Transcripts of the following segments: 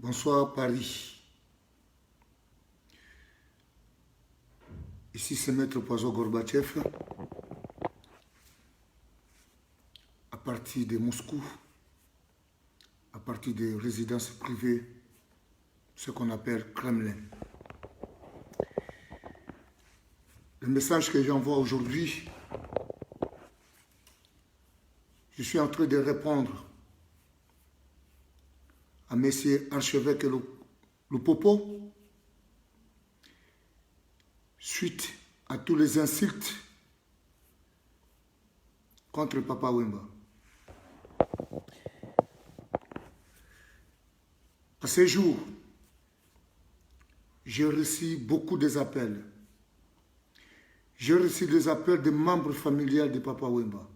Bonsoir Paris. Ici c'est Maître Poisson Gorbatchev, à partir de Moscou, à partir des résidences privées, ce qu'on appelle Kremlin. Le message que j'envoie aujourd'hui, je suis en train de répondre à Messieurs Archevêque et le Popo, suite à tous les insultes contre Papa Wemba. À ce jour, j'ai reçu beaucoup d'appels. J'ai reçu des appels de membres familiaux de Papa Wemba.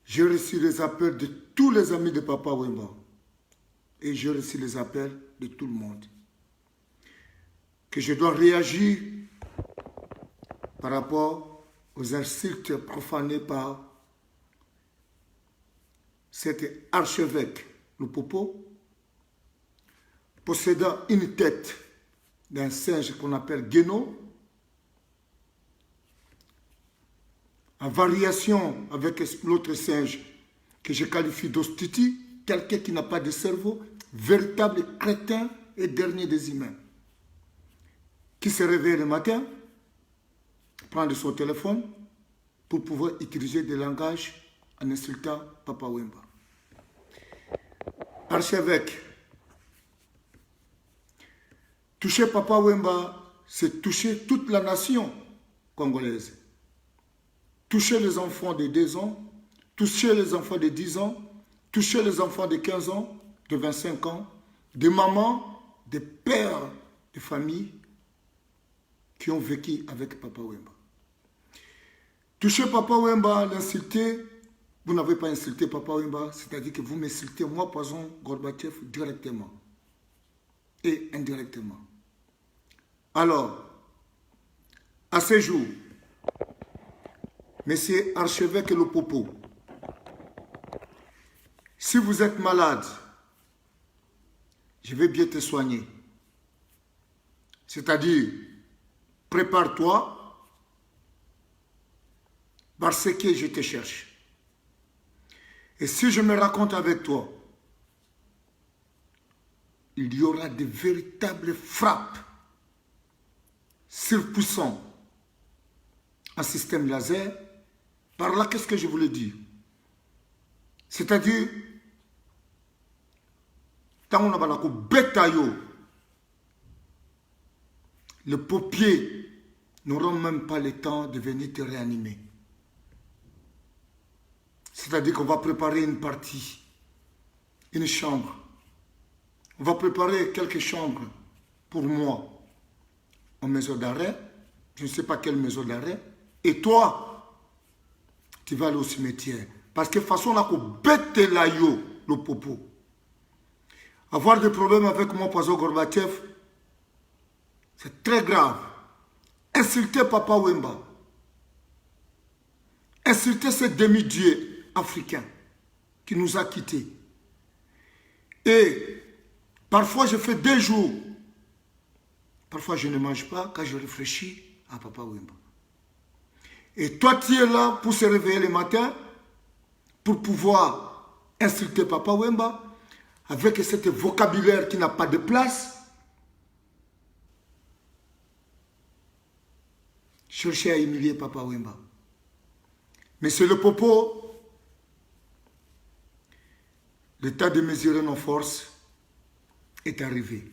J'ai reçu les appels de tous les amis de Papa Wemba. Et j'ai reçu les appels de tout le monde. Que je dois réagir par rapport aux insultes profanés par cet archevêque, le Popo, possédant une tête d'un singe qu'on appelle Guéno, en variation avec l'autre singe que je qualifie d'Ostiti, quelqu'un qui n'a pas de cerveau, véritable crétin et dernier des humains, qui se réveille le matin, prend son téléphone pour pouvoir utiliser des langages en insultant Papa Wemba. Archevêque, toucher Papa Wemba, c'est toucher toute la nation congolaise. Toucher les enfants de 2 ans, toucher les enfants de 10 ans, toucher les enfants de 15 ans, de 25 ans, des mamans, des pères de famille qui ont vécu avec Papa Wemba. Toucher Papa Wemba, l'insulter, vous n'avez pas insulté Papa Wemba, c'est-à-dire que vous m'insultez, moi, Poisson Gorbatchev, directement et indirectement. Alors, à ce jour, Messieurs Archevêque et le Popo, si vous êtes malade, je vais bien te soigner. C'est-à-dire, prépare-toi parce que je te cherche. Et si je me raconte avec toi, il y aura de véritables frappes surpuissantes en système laser. Par là, qu'est-ce que je voulais dire? C'est-à-dire, tant on a un bétaillot, les paupiers n'auront même pas le temps de venir te réanimer. C'est-à-dire qu'on va préparer une partie, une chambre. On va préparer quelques chambres pour moi en maison d'arrêt. Je ne sais pas quelle maison d'arrêt. Et toi, tu vas aller au cimetière. Parce que de toute façon, on a qu'au bête l'aïo, le Popo. Avoir des problèmes avec mon Poisson Gorbatchev, c'est très grave. Insulter Papa Wemba. Insulter ce demi-dieu africain qui nous a quittés. Et parfois, je fais 2 jours. Parfois, je ne mange pas quand je réfléchis à Papa Wemba. Et toi, tu es là pour se réveiller le matin, pour pouvoir insulter Papa Wemba, avec cet vocabulaire qui n'a pas de place. Chercher à humilier Papa Wemba. Mais c'est le Popo. Le temps de mesurer nos forces est arrivé.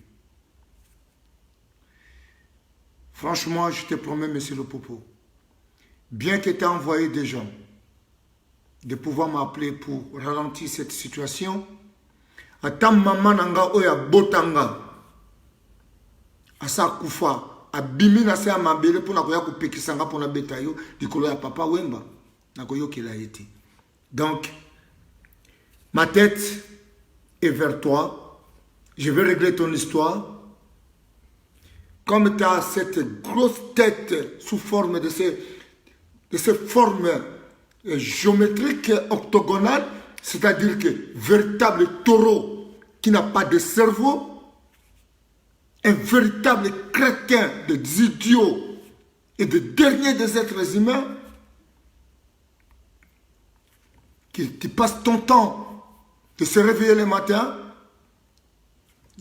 Franchement, je te promets, monsieur le Popo, bien que tu aies envoyé des gens de pouvoir m'appeler pour ralentir cette situation, ata maman nanga oya botanga asa kufa abimi na se amabele pour na koya kopekisanga pour na betayo likolo ya Papa Wemba na koyo qu'il a été. Donc ma tête est vers toi. Je vais régler ton histoire. Comme tu as cette grosse tête sous forme de ces formes géométriques octogonales, c'est-à-dire que véritable taureau qui n'a pas de cerveau, un véritable crétin des idiots et des derniers des êtres humains, qui passe ton temps de se réveiller le matin,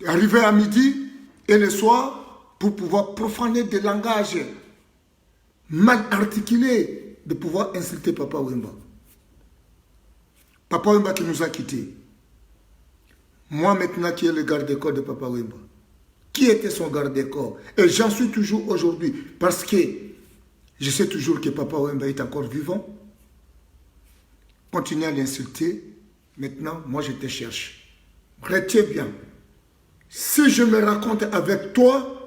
arriver à midi et le soir pour pouvoir profaner des langages mal articulés, de pouvoir insulter Papa Wemba. Papa Wemba qui nous a quittés. Moi maintenant qui est le garde-corps de Papa Wemba. Qui était son garde-corps? Et j'en suis toujours aujourd'hui parce que je sais toujours que Papa Wemba est encore vivant. Continuez à l'insulter. Maintenant, moi je te cherche. Retiens bien. Si je me raconte avec toi,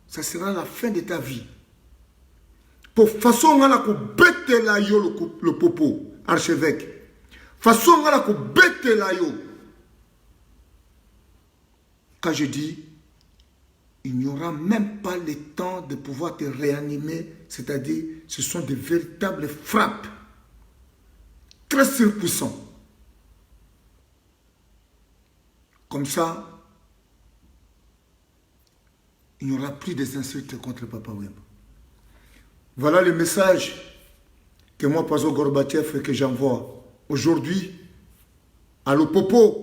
ça sera la fin de ta vie. Pour façon à la ko bête la yo le popo, archevêque. Façon à la ko bête la yo. Quand je dis, il n'y aura même pas le temps de pouvoir te réanimer, c'est-à-dire, ce sont de véritables frappes, très surpuissantes. Comme ça, il n'y aura plus des insultes contre Papa Wemba. Voilà le message que moi, Pazo Gorbatchev, que j'envoie aujourd'hui à l'Opopo,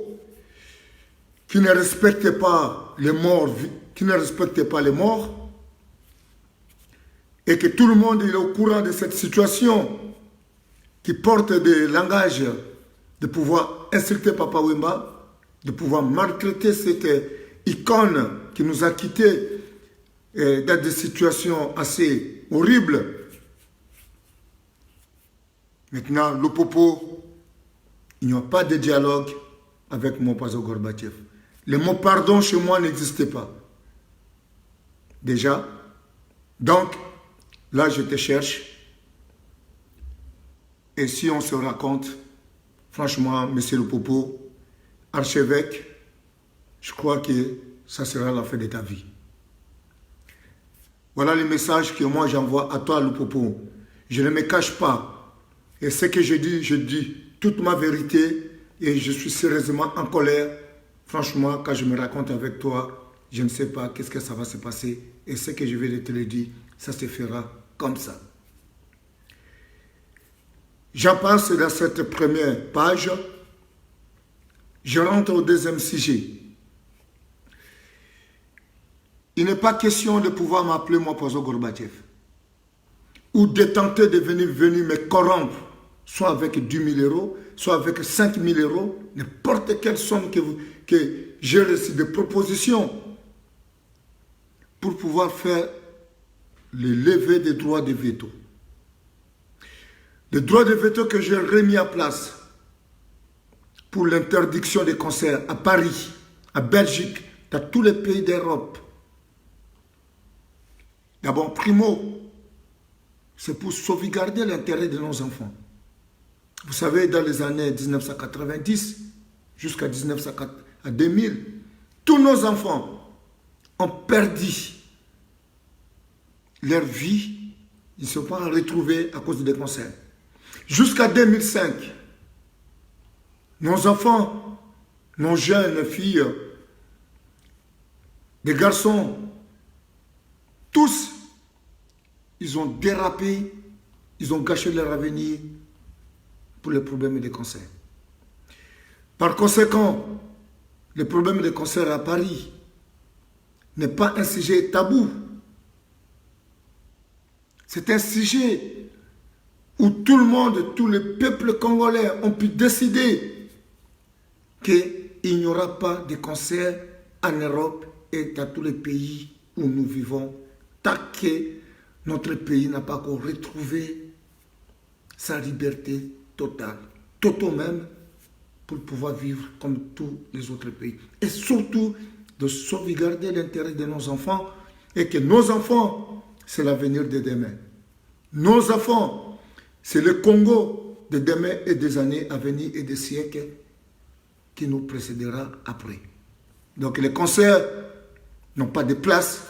qui ne respecte pas les morts, et que tout le monde est au courant de cette situation, qui porte des langages de pouvoir insulter Papa Wemba, de pouvoir maltraiter cette icône qui nous a quittés dans des situations assez horribles. Maintenant, le Popo, il n'y a pas de dialogue avec mon Pazo Gorbatchev. Le mot pardon chez moi n'existait pas. Déjà. Donc, là, je te cherche. Et si on se raconte, franchement, monsieur le Popo, archevêque, je crois que ça sera la fin de ta vie. Voilà le message que moi j'envoie à toi, le Popo. Je ne me cache pas. Et ce que je dis toute ma vérité et je suis sérieusement en colère. Franchement, quand je me raconte avec toi, je ne sais pas qu'est-ce que ça va se passer. Et ce que je vais te le dire, ça se fera comme ça. J'en passe dans cette première page. Je rentre au deuxième sujet. Il n'est pas question de pouvoir m'appeler moi Pazo Gorbatchev ou de tenter de venir me corrompre, soit avec 10 000 euros, soit avec 5 000 euros, n'importe quelle somme que j'ai reçu de propositions pour pouvoir faire le lever des droits de veto. Le droit de veto que j'ai remis en place pour l'interdiction des concerts à Paris, à Belgique, dans tous les pays d'Europe. D'abord, primo, c'est pour sauvegarder l'intérêt de nos enfants. Vous savez, dans les années 1990 jusqu'à 2000, tous nos enfants ont perdu leur vie. Ils ne se sont pas retrouvés à cause des concerts. Jusqu'à 2005, nos enfants, nos jeunes filles, des garçons, tous, ils ont dérapé, ils ont gâché leur avenir pour les problèmes des cancers. Par conséquent, le problème des cancers à Paris n'est pas un sujet tabou. C'est un sujet où tout le monde, tout le peuple congolais ont pu décider qu'il n'y aura pas de cancer en Europe et dans tous les pays où nous vivons, tant que notre pays n'a pas encore retrouvé sa liberté totale, même, pour pouvoir vivre comme tous les autres pays. Et surtout, de sauvegarder l'intérêt de nos enfants et que nos enfants, c'est l'avenir de demain. Nos enfants, c'est le Congo de demain et des années à venir et des siècles qui nous précédera après. Donc les concerts n'ont pas de place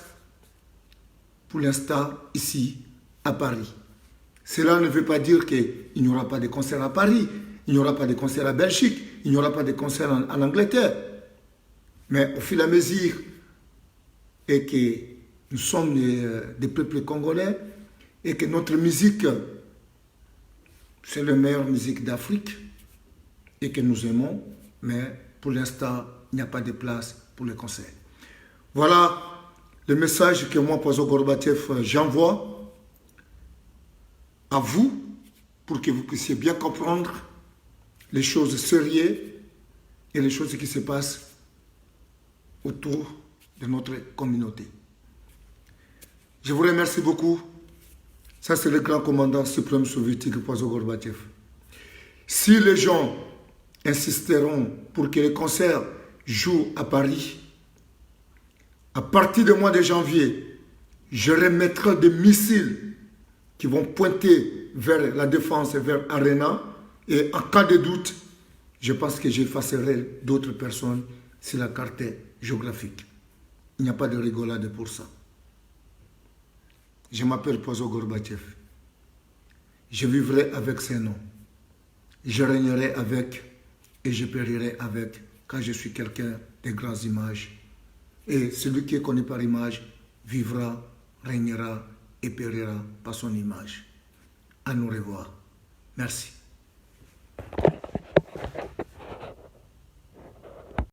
pour l'instant ici à Paris. Cela ne veut pas dire qu'il n'y aura pas de concerts à Paris, il n'y aura pas de concerts à Belgique, il n'y aura pas de concert en Angleterre. Mais au fur et à mesure et que nous sommes des peuples congolais et que notre musique, c'est la meilleure musique d'Afrique et que nous aimons, mais pour l'instant, il n'y a pas de place pour le concert. Voilà le message que moi, Pozo Gorbatchev, j'envoie à vous pour que vous puissiez bien comprendre les choses sérieuses et les choses qui se passent autour de notre communauté. Je vous remercie beaucoup. Ça, c'est le grand commandant suprême soviétique, Pozo Gorbatchev. Si les gens insisteront pour que les concerts jouent à Paris, à partir du mois de janvier, je remettrai des missiles qui vont pointer vers la défense et vers Arena. Et en cas de doute, je pense que j'effacerai d'autres personnes sur la carte géographique. Il n'y a pas de rigolade pour ça. Je m'appelle Pozo Gorbatchev. Je vivrai avec ces noms. Je régnerai avec et je périrai avec, car je suis quelqu'un de grandes images. Et celui qui est connu par image vivra, régnera et périra par son image. À nous revoir. Merci.